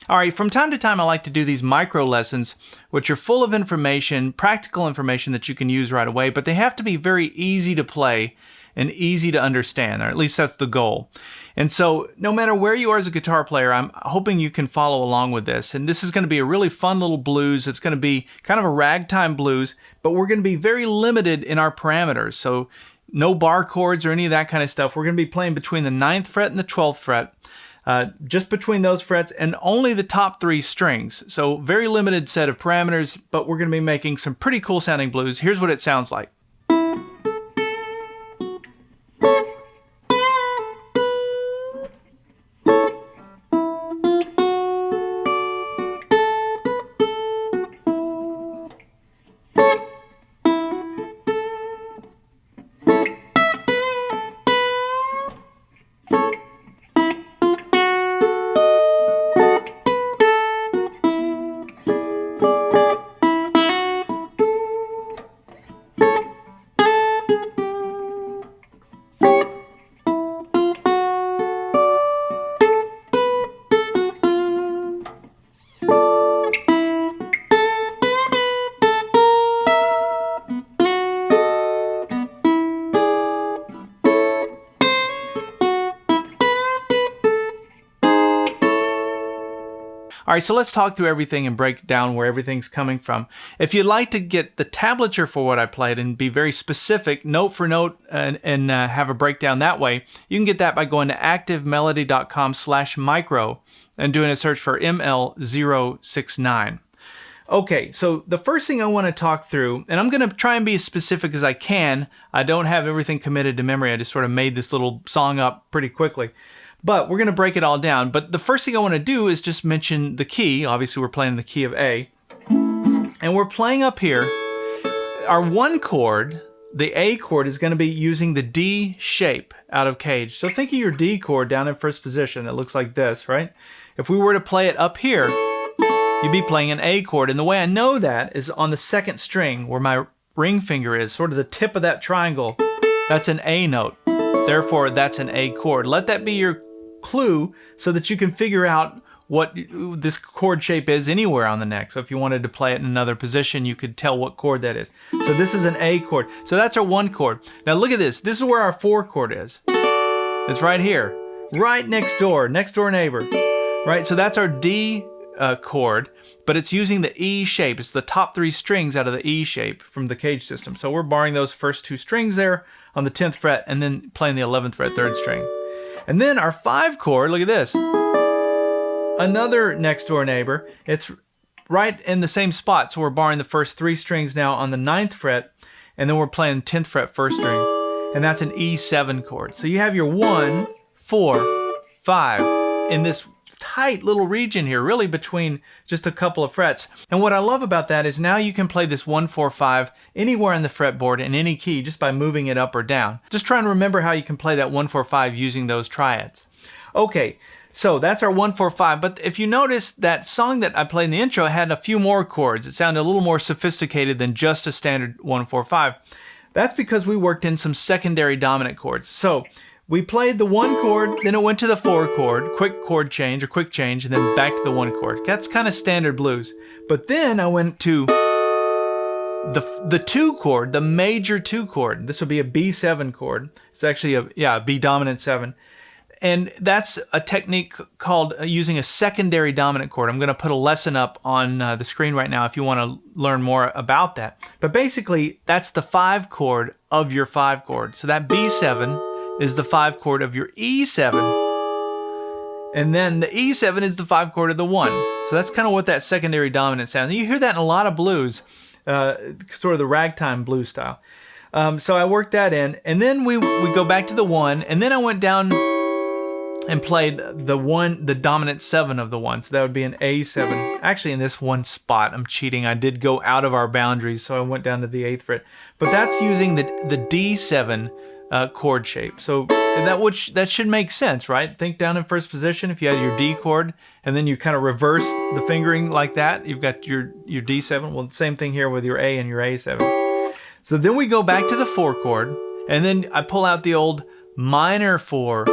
All right, from time to time I like to do these micro lessons, which are full of information, practical information that you can use right away, but they have to be very easy to play and easy to understand, or at least that's the goal. And so no matter where you are as a guitar player, I'm hoping you can follow along with this. And this is going to be a really fun little blues. It's going to be kind of a ragtime blues, but we're going to be very limited in our parameters. So no bar chords or any of that kind of stuff. We're going to be playing between the 9th fret and the 12th fret. Just between those frets and only the top 3 strings. So very limited set of parameters, but we're going to be making some pretty cool sounding blues. Here's what it sounds like. All right, so let's talk through everything and break down where everything's coming from. If you'd like to get the tablature for what I played and be very specific, note for note, and have a breakdown that way, you can get that by going to activemelody.com/micro and doing a search for ML069. Okay, so the first thing I want to talk through, and I'm going to try and be as specific as I can. I don't have everything committed to memory. I just sort of made this little song up pretty quickly. But we're going to break it all down. But the first thing I want to do is just mention the key. Obviously, we're playing the key of A. And we're playing up here. Our 1 chord, the A chord, is going to be using the D shape out of Cage. So think of your D chord down in first position. That looks like this, right? If we were to play it up here, you'd be playing an A chord. And the way I know that is on the 2nd string where my ring finger is, sort of the tip of that triangle. That's an A note. Therefore, that's an A chord. Let that be your clue so that you can figure out what this chord shape is anywhere on the neck. So if you wanted to play it in another position, you could tell what chord that is. So this is an A chord. So that's our 1 chord. Now look at this. This is where our 4 chord is. It's right here, right next door neighbor, right? So that's our D chord, but it's using the E shape. It's the top 3 strings out of the E shape from the Cage system. So we're barring those first 2 strings there on the 10th fret and then playing the 11th fret 3rd string. And then our 5 chord, look at this. Another next door neighbor. It's right in the same spot. So we're barring the first 3 strings now on the 9th fret, and then we're playing 10th fret 1st string. And that's an E7 chord. So you have your 1, 4, 5 in this tight little region here, really between just a couple of frets. And what I love about that is now you can play this 1, 4, 5 anywhere in the fretboard in any key just by moving it up or down. Just try and remember how you can play that 1, 4, 5 using those triads. Okay, so that's our 1, 4, 5. But if you notice, that song that I played in the intro had a few more chords. It sounded a little more sophisticated than just a standard 1, 4, 5. That's because we worked in some secondary dominant chords. So we played the 1 chord, then it went to the 4 chord, quick chord change or quick change, and then back to the 1 chord. That's kind of standard blues. But then I went to the 2 chord, the major 2 chord. This would be a B7 chord. It's actually a B dominant 7. And that's a technique called using a secondary dominant chord. I'm going to put a lesson up on the screen right now if you want to learn more about that. But basically, that's the 5 chord of your 5 chord. So that B7 is the 5 chord of your E7, and then the E7 is the 5 chord of the 1. So that's kind of what that secondary dominant sounds. You hear that in a lot of blues, sort of the ragtime blues style. So I worked that in, and then we go back to the 1, and then I went down and played the dominant 7 of the 1. So that would be an A7. Actually, in this one spot, I'm cheating. I did go out of our boundaries, so I went down to the 8th fret. But that's using the D7 chord shape. So that should make sense, right? Think down in first position. If you had your D chord and then you kind of reverse the fingering like that, you've got your D7. Well, the same thing here with your A and your A7. So then we go back to the 4 chord, and then I pull out the old minor 4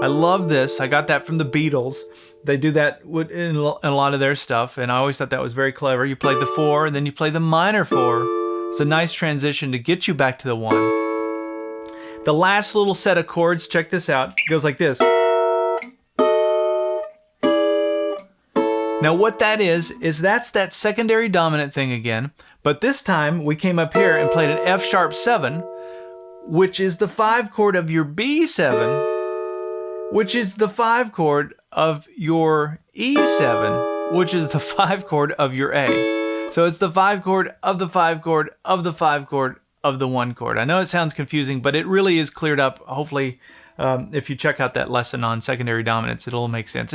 I love this. I got that from the Beatles. They do that in a lot of their stuff, and I always thought that was very clever. You play the 4, and then you play the minor 4. It's a nice transition to get you back to the 1. The last little set of chords, check this out, it goes like this. Now what that is that's that secondary dominant thing again, but this time we came up here and played an F sharp 7, which is the 5 chord of your B7, which is the 5 chord of your E7, which is the 5 chord of your A. So it's the 5 chord of the 5 chord of the 5 chord of the 1 chord. I know it sounds confusing, but it really is cleared up. Hopefully, if you check out that lesson on secondary dominance, it'll make sense.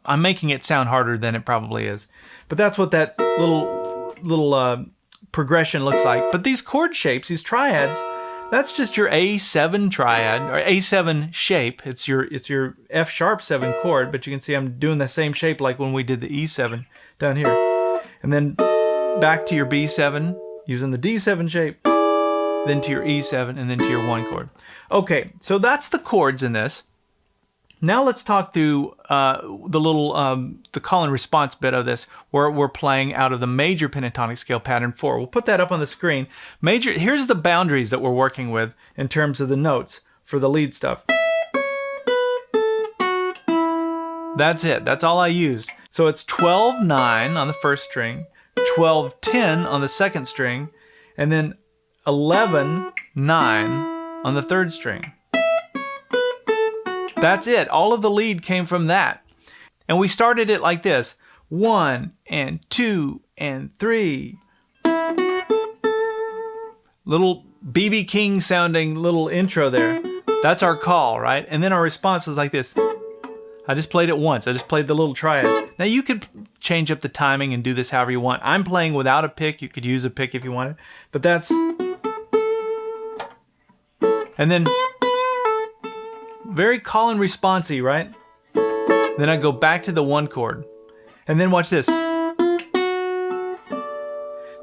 I'm making it sound harder than it probably is. But that's what that little progression looks like. But these chord shapes, these triads, that's just your A7 triad, or A7 shape. It's your F sharp 7 chord, but you can see I'm doing the same shape like when we did the E7 down here. And then back to your B7, using the D7 shape, then to your E7, and then to your 1 chord. Okay, so that's the chords in this. Now let's talk through the call and response bit of this, where we're playing out of the major pentatonic scale pattern 4. We'll put that up on the screen. Here's the boundaries that we're working with in terms of the notes for the lead stuff. That's it. That's all I used. So it's 12-9 on the first string, 12-10 on the second string, and then 11-9 on the third string. That's it. All of the lead came from that. And we started it like this. 1 and 2 and 3. Little B.B. King sounding little intro there. That's our call, right? And then our response was like this. I just played it once. I just played the little triad. Now you could change up the timing and do this however you want. I'm playing without a pick. You could use a pick if you wanted. But that's... And then... very call and responsey, right? Then I go back to the 1 chord. And then watch this.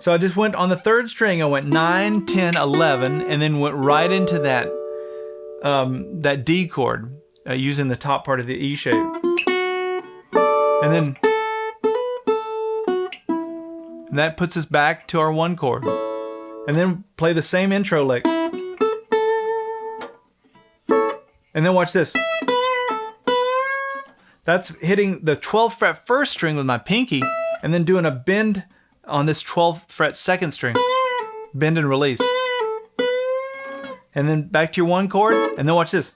So I just went on the third string, I went 9, 10, 11, and then went right into that that D chord, using the top part of the E shape. And then that puts us back to our 1 chord. And then play the same intro lick. And then watch this. That's hitting the 12th fret first string with my pinky, and then doing a bend on this 12th fret second string. Bend and release. And then back to your 1 chord, and then watch this.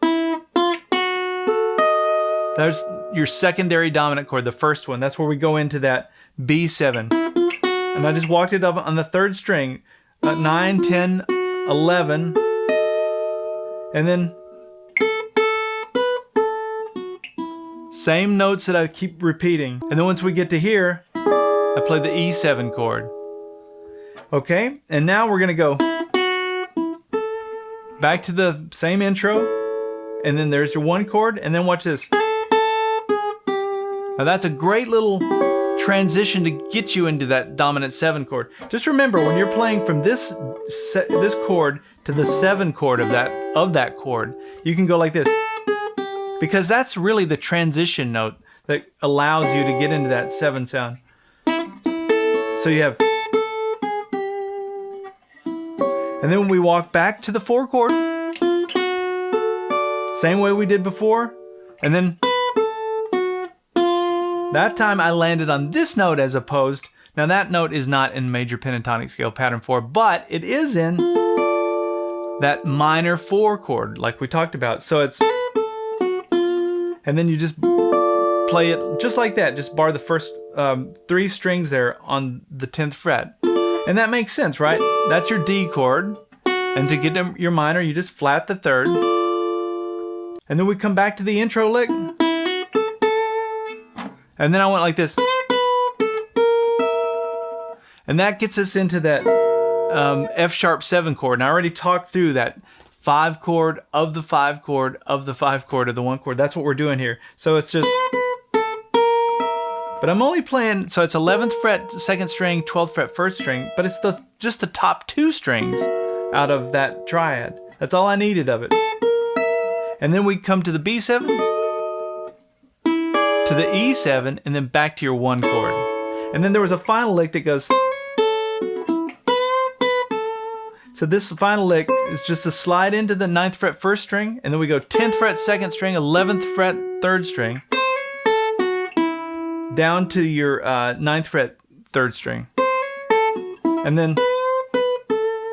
There's your secondary dominant chord, the first one. That's where we go into that B7. And I just walked it up on the third string. 9, 10, 11. And then same notes that I keep repeating. And then once we get to here, I play the E7 chord. Okay, and now we're gonna go back to the same intro, and then there's your 1 chord, and then watch this. Now that's a great little transition to get you into that dominant 7 chord. Just remember, when you're playing from this chord to the 7 chord of that chord, you can go like this. Because that's really the transition note that allows you to get into that 7 sound. So you have... And then we walk back to the 4 chord. Same way we did before. And then... that time I landed on this note as opposed... Now that note is not in major pentatonic scale pattern 4, but it is in that minor 4 chord like we talked about. So it's... And then you just play it just like that. Just bar the first 3 strings there on the 10th fret. And that makes sense, right? That's your D chord. And to get your minor, you just flat the 3rd. And then we come back to the intro lick. And then I went like this. And that gets us into that F sharp 7 chord. And I already talked through that 5 chord of the 5 chord of the 5 chord of the 1 chord. That's what we're doing here. So it's just... But I'm only playing... So it's 11th fret 2nd string, 12th fret 1st string, but it's just the top 2 strings out of that triad. That's all I needed of it. And then we come to the B7, to the E7, and then back to your 1 chord. And then there was a final lick that goes. So this final lick is just to slide into the 9th fret 1st string, and then we go 10th fret 2nd string, 11th fret 3rd string, down to your 9th fret 3rd string. And then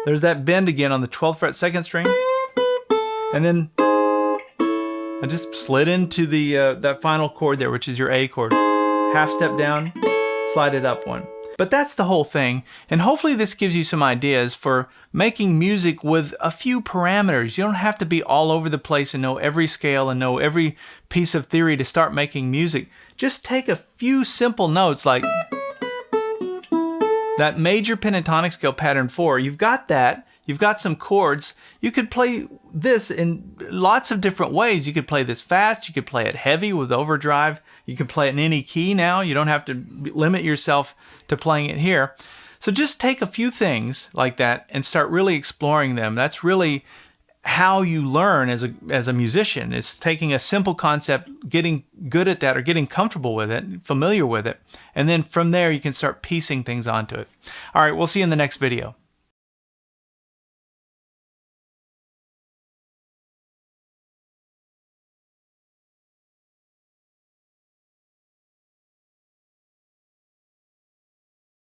there's that bend again on the 12th fret 2nd string. And then I just slid into the that final chord there, which is your A chord. Half step down, slide it up 1. But that's the whole thing, and hopefully this gives you some ideas for making music with a few parameters. You don't have to be all over the place and know every scale and know every piece of theory to start making music. Just take a few simple notes like that major pentatonic scale pattern 4. You've got that. You've got some chords. You could play this in lots of different ways. You could play this fast. You could play it heavy with overdrive. You could play it in any key now. You don't have to limit yourself to playing it here. So just take a few things like that and start really exploring them. That's really how you learn as a musician. It's taking a simple concept, getting good at that or getting comfortable with it, familiar with it, and then from there you can start piecing things onto it. All right, we'll see you in the next video.